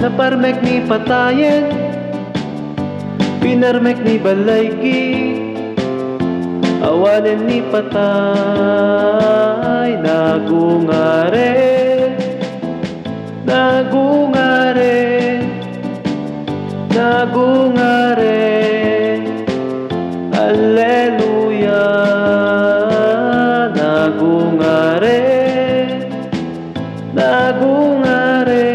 Sa parmek ni patayen, pinarmek ni balaygi, awanen ni patay. Nagungare, nagungare, nagungare. Alleluia. Nagungare, nagungare,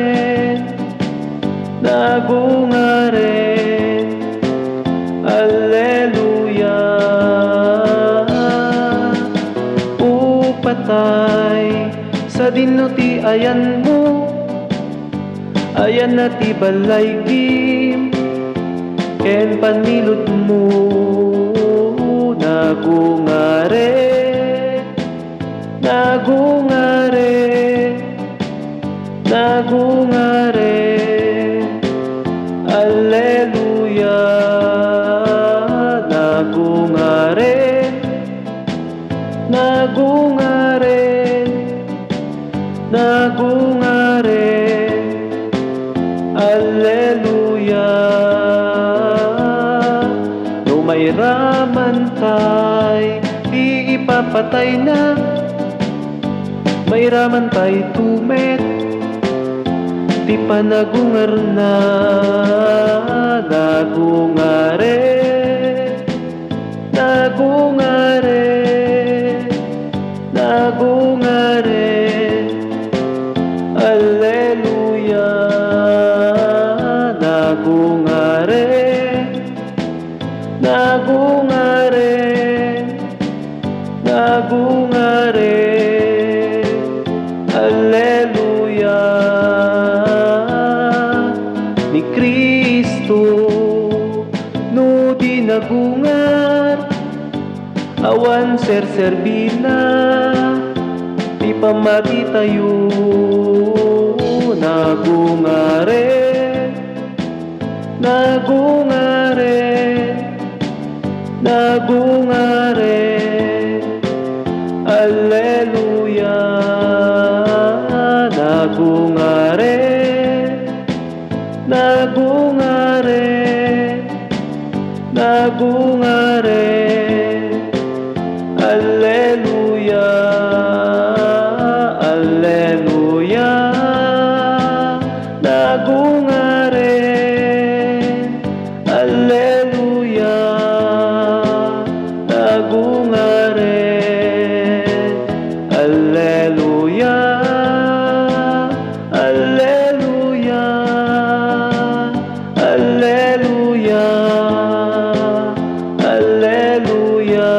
nagungare. Alleluia. Upatay sa dinuti ayan mo, ayan na ti balaygi, ken panilot mo. Nagungare, nagungare, nagungare. Alleluia. Nagungare, nagungare, nagungare. Alleluia. No may raman tay, di ipapatay na. May raman tay tumet, di pa nagungar na. Nagungare, nagungare, nagungare. Alleluia. Nagungare, nagungare, nagungare. Alleluia. Ni Kristo no di nagungar, awan serserbina, di pamati tayo. Nagungare, nagungare, nagungare. Alleluia. Nagungare, nagungare, nagungare. Alleluia. Alleluia. Nagungare, alleluia. Nagungare, alleluia. Alleluia. Alleluia. Alleluia.